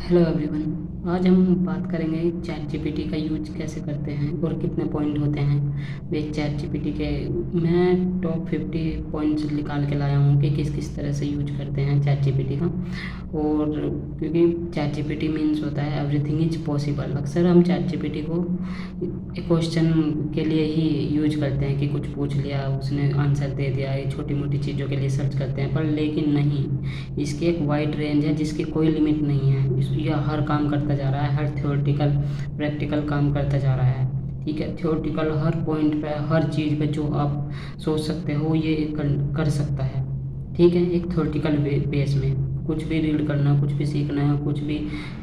Hello everyone. आज हम बात करेंगे चैट जीपीटी का यूज कैसे करते हैं और कितने पॉइंट होते हैं वे चैट जीपीटी के। मैं टॉप 50 पॉइंट्स निकाल के लाया हूँ कि किस किस तरह से यूज करते हैं चैट जीपीटी का। और क्योंकि चैट जीपीटी मीन्स होता है एवरीथिंग इज पॉसिबल। अक्सर हम चैट जीपीटी को क्वेश्चन के लिए ही यूज करते हैं कि कुछ पूछ लिया उसने आंसर दे दिया, ये छोटी मोटी चीज़ों के लिए सर्च करते हैं, पर लेकिन नहीं, इसकी एक वाइड रेंज है जिसकी कोई लिमिट नहीं है। यह हर काम करता जा रहा है, हर थ्योरेटिकल प्रैक्टिकल काम करता जा रहा है। ठीक है, थ्योरेटिकल हर पॉइंट पे, हर चीज़ पे जो आप सोच सकते हो ये कर सकता है। ठीक है, एक थ्योरेटिकल बेस में कुछ भी रीड करना, कुछ भी सीखना है, कुछ भी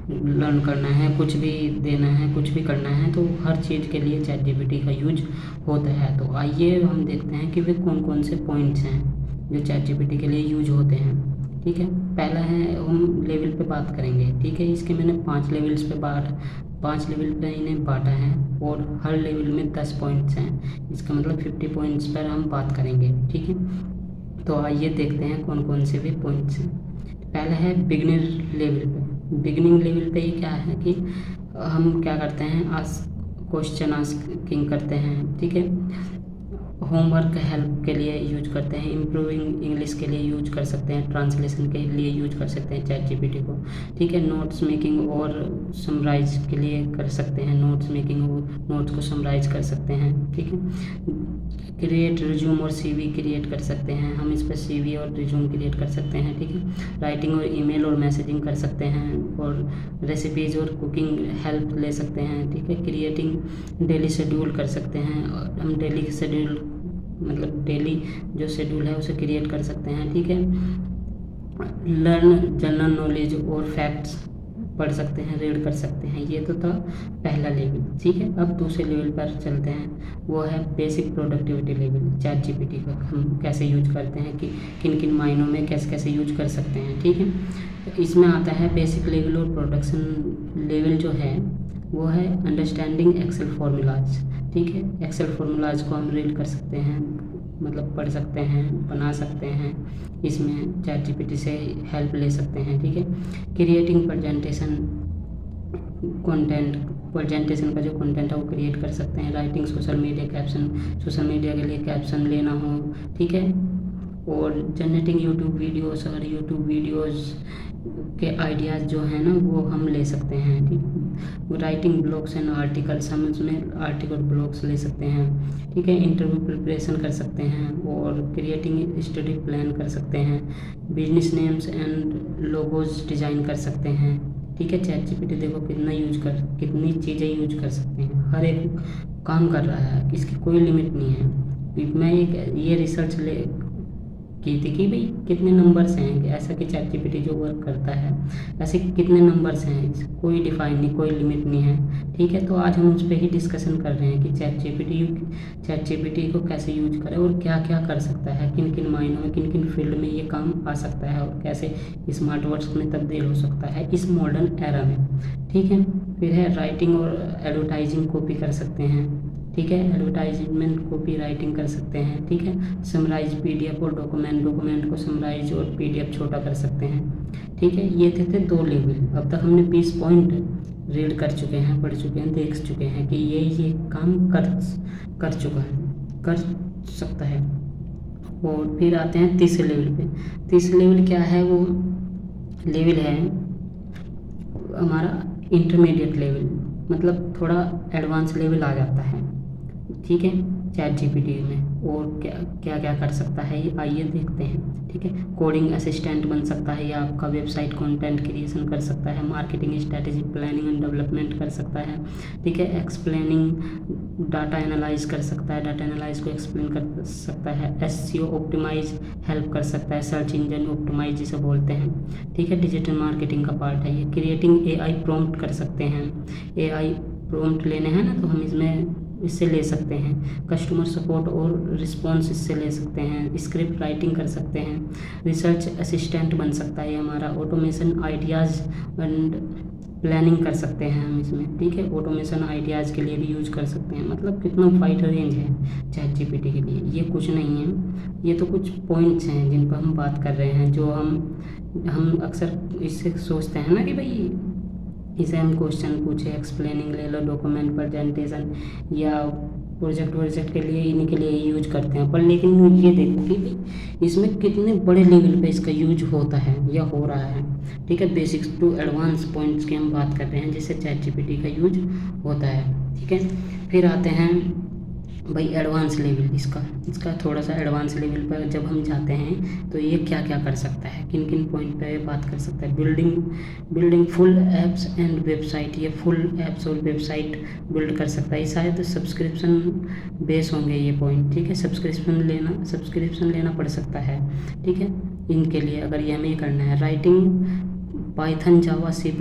लर्न करना है, कुछ भी देना है, कुछ भी करना है, तो हर चीज़ के लिए चैट जीपीटी का यूज होता है। तो आइए हम देखते हैं कि वे कौन कौन से पॉइंट्स हैं जो चैट जीपीटी के लिए यूज होते हैं। ठीक है, पहला है हम लेवल पे बात करेंगे। ठीक है, इसके मैंने 5 लेवल पे इन्हें बांटा है और हर लेवल में 10 पॉइंट्स हैं। इसका मतलब 50 पॉइंट्स पर हम बात करेंगे। ठीक है, तो आइए देखते हैं कौन कौन से भी पॉइंट्स हैं। पहला है बिगिनर लेवल पे। बिगिनिंग लेवल पे ये क्या है कि हम क्या करते हैं, क्वेश्चन आस्किंग करते हैं। ठीक है, होमवर्क हेल्प के लिए यूज करते हैं, इम्प्रूविंग इंग्लिश के लिए यूज कर सकते हैं, ट्रांसलेशन के लिए यूज कर सकते हैं चैट जीपीटी को। ठीक है, नोट्स मेकिंग और समराइज के लिए कर सकते हैं, नोट्स मेकिंग और नोट्स को समराइज कर सकते हैं। ठीक है, क्रिएट रिज्यूम और सीवी क्रिएट कर सकते हैं, हम इस पर सीवी और रिज्यूम क्रिएट कर सकते हैं। ठीक है, राइटिंग और ईमेल और मैसेजिंग कर सकते हैं और रेसिपीज़ और कुकिंग हेल्प ले सकते हैं। ठीक है, क्रिएटिंग डेली शेड्यूल कर सकते हैं और हम डेली शेड्यूल मतलब डेली जो शेड्यूल है उसे क्रिएट कर सकते हैं। ठीक है, लर्न जनरल नॉलेज और फैक्ट्स पढ़ सकते हैं, रीड कर सकते हैं। ये तो था पहला लेवल। ठीक है, अब दूसरे लेवल पर चलते हैं, वो है basic productivity level. Chat GPT का हम कैसे यूज करते हैं कि किन किन मायनों में कैसे कैसे यूज कर सकते हैं। ठीक है, तो इसमें आता है बेसिक लेवल और प्रोडक्शन लेवल जो है वो है अंडरस्टैंडिंग एक्सेल फार्मूलाज। ठीक है, एक्सेल फार्मूलाज को हम रीड कर सकते हैं, मतलब पढ़ सकते हैं, बना सकते हैं, इसमें चैट जीपीटी से हेल्प ले सकते हैं। ठीक है, क्रिएटिंग प्रेजेंटेशन कंटेंट, प्रेजेंटेशन का जो कंटेंट है वो क्रिएट कर सकते हैं। Writing social media caption, social media के लिए कैप्शन लेना हो। ठीक है, और जनरेटिंग यूट्यूब वीडियोस, अगर यूट्यूब वीडियोस के आइडियाज़ जो हैं ना वो हम ले सकते हैं। ठीक, राइटिंग ब्लॉग्स एंड आर्टिकल्स, हम उसमें आर्टिकल ब्लॉग्स ले सकते हैं। ठीक है, इंटरव्यू प्रिपरेशन कर सकते हैं और क्रिएटिंग स्टडी प्लान कर सकते हैं, business names and logos design कर सकते हैं। ठीक है, चैट जीपीटी देखो कितनी चीज़ें यूज कर सकते हैं, हर एक काम कर रहा है, इसकी कोई लिमिट नहीं है। मैं एक ये रिसर्च की थी कि भाई कितने नंबर्स हैं, कि ऐसा कि चैट जीपीटी जो वर्क करता है ऐसे कितने नंबर्स हैं, कोई डिफाइन नहीं, कोई लिमिट नहीं है। ठीक है, तो आज हम उस पर ही डिस्कशन कर रहे हैं कि चैट जीपीटी को कैसे यूज करें और क्या क्या कर सकता है, किन किन मायनों में, किन किन फील्ड में ये काम आ सकता है और कैसे स्मार्ट वर्ड्स में तब्दील हो सकता है इस मॉडर्न एरा में। ठीक है, फिर है राइटिंग और एडवर्टाइजिंग कॉपी कर सकते हैं। ठीक है, एडवर्टाइजमेंट कॉपी राइटिंग कर सकते हैं। ठीक है, समराइज पीडीएफ और डॉक्यूमेंट को समराइज और पीडीएफ छोटा कर सकते हैं। ठीक है, ये थे 2 लेवल। अब तक हमने 20 पॉइंट रीड कर चुके हैं, पढ़ चुके हैं, देख चुके हैं कि ये काम कर चुका है, कर सकता है। और फिर आते हैं तीसरे लेवल पे। तीसरे लेवल क्या है, वो लेवल है हमारा इंटरमीडिएट लेवल, मतलब थोड़ा एडवांस लेवल आ जाता है। ठीक है, चैट जीपीटी में और क्या क्या कर सकता है ये आइए देखते हैं। ठीक है, कोडिंग असिस्टेंट बन सकता है, या आपका वेबसाइट कंटेंट क्रिएशन कर सकता है, marketing strategy planning and development कर सकता है। ठीक है, एक्सप्लेनिंग डाटा एनालाइज कर सकता है, डाटा एनालाइज को एक्सप्लेन कर सकता है, एसईओ ऑप्टिमाइज हेल्प कर सकता है, सर्च इंजन ऑप्टिमाइज जिसे बोलते हैं। ठीक है, डिजिटल मार्केटिंग का पार्ट है ये। क्रिएटिंग एआई प्रॉम्प्ट कर सकते हैं, एआई प्रॉम्प्ट लेने हैं ना तो हम इससे ले सकते हैं, कस्टमर सपोर्ट और रिस्पॉन्स इससे ले सकते हैं, स्क्रिप्ट राइटिंग कर सकते हैं, रिसर्च असिस्टेंट बन सकता है हमारा, ऑटोमेशन आइडियाज़ एंड प्लानिंग कर सकते हैं हम इसमें। ठीक है, ऑटोमेशन आइडियाज़ के लिए भी यूज कर सकते हैं। मतलब कितना वाइड रेंज है चैट जीपीटी के लिए, ये कुछ नहीं है, ये तो कुछ पॉइंट्स हैं जिन पर हम बात कर रहे हैं, जो हम अक्सर इससे सोचते हैं ना कि भाई इसे हम क्वेश्चन पूछे, एक्सप्लेनिंग ले लो, डॉक्यूमेंट प्रेजेंटेशन या प्रोजेक्ट के लिए, इन्हीं के लिए यूज करते हैं। पर लेकिन ये देखो कि भाई इसमें कितने बड़े लेवल पे इसका यूज होता है या हो रहा है। ठीक है, बेसिक्स टू एडवांस पॉइंट्स की हम बात कर रहे हैं जिससे चैट जीपीटी का यूज होता है। ठीक है, फिर आते हैं भाई एडवांस लेवल, इसका थोड़ा सा एडवांस लेवल पर जब हम जाते हैं तो ये क्या क्या कर सकता है, किन किन पॉइंट पे बात कर सकता है। Building full apps and website, ये फुल एप्स और वेबसाइट बिल्ड कर सकता है। ये शायद सब्सक्रिप्शन बेस होंगे ये पॉइंट। ठीक है, सब्सक्रिप्शन लेना पड़ सकता है। ठीक है, इनके लिए अगर ये हमें करना है। राइटिंग पाइथन, जावा, C++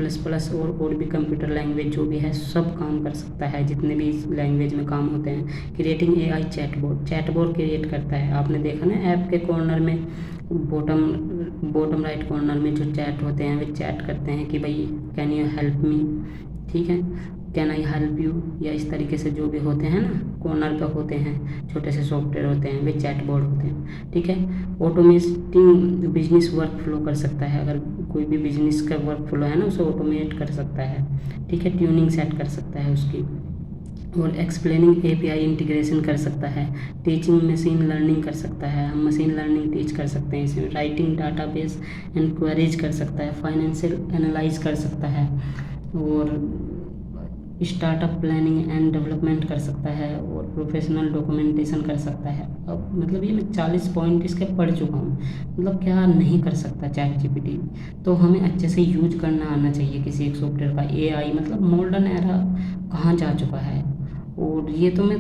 और भी कंप्यूटर लैंग्वेज जो भी है सब काम कर सकता है, जितने भी इस लैंग्वेज में काम होते हैं। क्रिएटिंग AI चैटबॉट क्रिएट करता है। आपने देखा ना ऐप के कॉर्नर में बॉटम राइट कॉर्नर में जो चैट होते हैं वे चैट करते हैं कि भाई कैन यू हेल्प मी। ठीक है, कैन आई हेल्प यू, या इस तरीके से जो भी होते हैं ना कॉर्नर पे होते हैं, छोटे से सॉफ्टवेयर होते हैं, वे चैटबॉट होते हैं। ठीक है, ऑटोमेटिंग बिजनेस वर्क फ्लो कर सकता है। अगर कोई भी बिजनेस का वर्क फ्लो है ना उसे ऑटोमेट कर सकता है। ठीक है, ट्यूनिंग सेट कर सकता है उसकी, और एक्सप्लेनिंग API इंटीग्रेशन कर सकता है। टीचिंग मशीन लर्निंग कर सकता है, हम मशीन लर्निंग टीच कर सकते हैं इसमें। राइटिंग डाटाबेस एंड क्वेरीज कर सकता है। फाइनेंशियल एनालाइज कर सकता है, और स्टार्टअप प्लानिंग एंड डेवलपमेंट कर सकता है, और प्रोफेशनल डॉक्यूमेंटेशन कर सकता है। अब मतलब ये मैं 40 पॉइंट इसके पढ़ चुका हूँ, मतलब क्या नहीं कर सकता चैट जीपीटी। तो हमें अच्छे से यूज करना आना चाहिए किसी एक सॉफ्टवेयर का। AI मतलब मॉडर्न एरा कहाँ जा चुका है। और ये तो मैं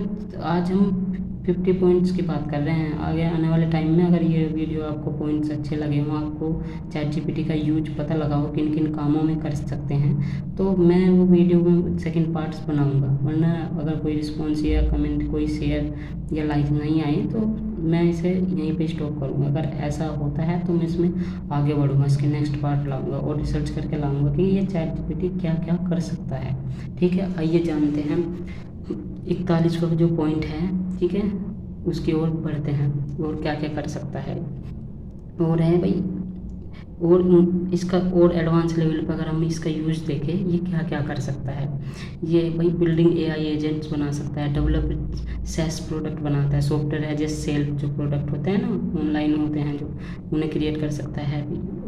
आज हम 50 पॉइंट्स की बात कर रहे हैं। आगे आने वाले टाइम में अगर ये वीडियो आपको पॉइंट्स अच्छे लगे हों, आपको चैट जीपीटी का यूज पता लगा हो किन किन कामों में कर सकते हैं, तो मैं वो वीडियो में सेकंड पार्ट्स बनाऊंगा। वरना अगर कोई रिस्पॉन्स या कमेंट, कोई शेयर या लाइक नहीं आए तो मैं इसे यहीं पे स्टॉप करूँगा। अगर ऐसा होता है तो मैं इसमें आगे बढ़ूँगा, इसके नेक्स्ट पार्ट लाऊंगा और रिसर्च करके लाऊंगा कि ये चैट जीपीटी क्या क्या कर सकता है। ठीक है, आइए जानते हैं 41वां जो पॉइंट है। ठीक है, उसकी ओर बढ़ते हैं और क्या क्या कर सकता है। और है भाई, और इसका और एडवांस लेवल पर अगर हम इसका यूज़ देखें ये क्या क्या कर सकता है। ये भाई बिल्डिंग AI एजेंट्स बना सकता है, डेवलप SaaS प्रोडक्ट बनाता है, सॉफ्टवेयर एज ए सेल्फ जो प्रोडक्ट होते हैं ना ऑनलाइन होते हैं जो, उन्हें क्रिएट कर सकता है।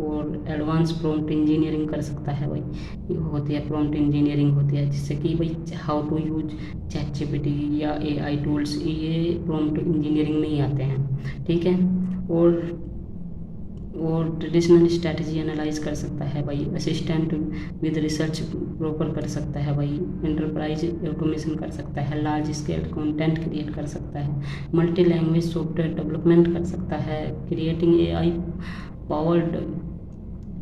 और एडवांस प्रॉम्प्ट इंजीनियरिंग कर सकता है भाई, ये होती है प्रॉम्प्ट इंजीनियरिंग होती है, जिससे कि भाई how to use chat GPT या AI टूल्स, ये प्रॉम्प्ट इंजीनियरिंग में ही आते हैं। ठीक है, और ट्रेडिशनल स्ट्रैटेजी एनालाइज कर सकता है भाई, असिस्टेंट विद रिसर्च प्रॉपर कर सकता है भाई, एंटरप्राइज ऑटोमेशन कर सकता है, लार्ज स्केल कंटेंट क्रिएट कर सकता है, मल्टी लैंग्वेज सॉफ्टवेयर डेवलपमेंट कर सकता है, creating AI powered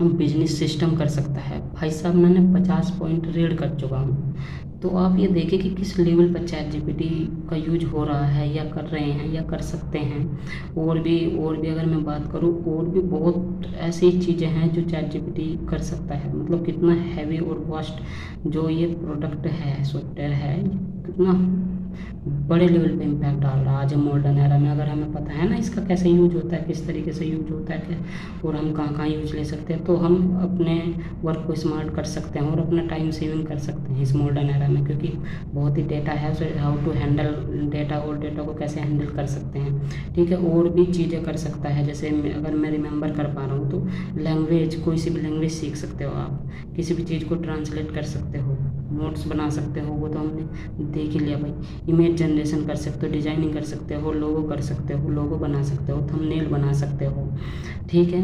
business system कर सकता है। भाई साहब मैंने 50 पॉइंट रीड कर चुका हूँ। तो आप ये देखें कि किस लेवल पर चैट जीपीटी का यूज हो रहा है या कर रहे हैं या कर सकते हैं। और भी अगर मैं बात करूँ, और भी बहुत ऐसी चीज़ें हैं जो चैट जीपीटी कर सकता है। मतलब कितना हैवी और वास्ट जो ये प्रोडक्ट है, सॉफ्टवेयर है, कितना बड़े लेवल पे इम्पैक्ट डाल रहा है आज मॉडर्न एरा में। अगर हमें पता है ना इसका कैसे यूज होता है, किस तरीके से यूज होता है और हम कहाँ कहाँ यूज ले सकते हैं, तो हम अपने वर्क को स्मार्ट कर सकते हैं और अपना टाइम सेविंग कर सकते हैं इस मॉडर्न एरा में। क्योंकि बहुत ही डेटा है, so how to handle data और डेटा को कैसे हैंडल कर सकते हैं। ठीक है, और भी चीज़ें कर सकता है। जैसे अगर मैं रिमेंबर कर पा रहा हूँ तो लैंग्वेज, कोई सी भी लैंग्वेज सीख सकते हो आप, किसी भी चीज़ को ट्रांसलेट कर सकते हो, नोट्स बना सकते हो, वो तो हमने देख ही लिया भाई। इमेज जनरेशन कर सकते हो, डिजाइनिंग कर सकते हो, लोगो कर सकते हो, लोगो बना सकते हो, थंबनेल बना सकते हो। ठीक है,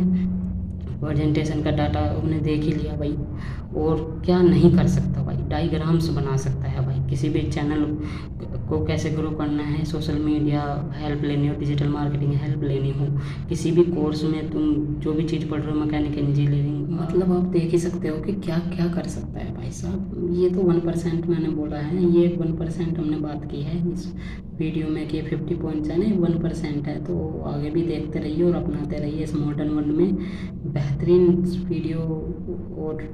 प्रेजेंटेशन का डाटा हमने देख ही लिया भाई। और क्या नहीं कर सकता भाई, डायग्राम्स बना सकता है भाई, किसी भी चैनल को कैसे ग्रो करना है, सोशल मीडिया हेल्प लेनी हो, डिजिटल मार्केटिंग हेल्प लेनी हो, किसी भी कोर्स में तुम जो भी चीज़ पढ़ रहे हो, मैकेनिकल इंजीनियरिंग, मतलब आप देख ही सकते हो कि क्या क्या कर सकता है भाई साहब। ये तो 1% मैंने बोला है, ये 1% हमने बात की है इस वीडियो में कि 50 पॉइंट्स है ना, 1% है। तो आगे भी देखते रहिए और अपनाते रहिए इस मॉडर्न वर्ल्ड में। बेहतरीन वीडियो और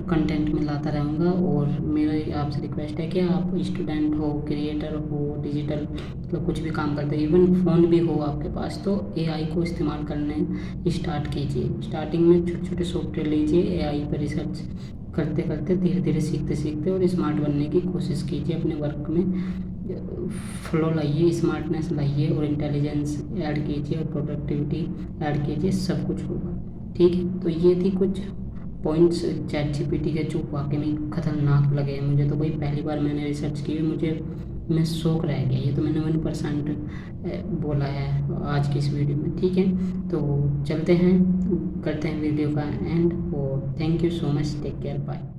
कंटेंट में लाता रहूँगा। और मेरा आपसे रिक्वेस्ट है कि आप स्टूडेंट हो, क्रिएटर हो, डिजिटल मतलब कुछ भी काम करते हो, इवन फ़ोन भी हो आपके पास, तो AI को इस्तेमाल करने स्टार्ट कीजिए। स्टार्टिंग में छोटे छोटे सॉफ्टवेयर लीजिए, AI पर रिसर्च करते करते धीरे धीरे सीखते सीखते और स्मार्ट बनने की कोशिश कीजिए। अपने वर्क में फ्लो लाइए, स्मार्टनेस लाइए और इंटेलिजेंस ऐड कीजिए और प्रोडक्टिविटी ऐड कीजिए, सब कुछ होगा। ठीक है, तो ये थी कुछ पॉइंट्स चैट जीपीटी के जो वाकई में खतरनाक लगे हैं मुझे। तो भाई पहली बार मैंने रिसर्च की, मुझे मैं शौक रह गया। ये तो मैंने 1% बोला है आज की इस वीडियो में। ठीक है, तो चलते हैं, करते हैं वीडियो का एंड। और thank you so much, take care, bye.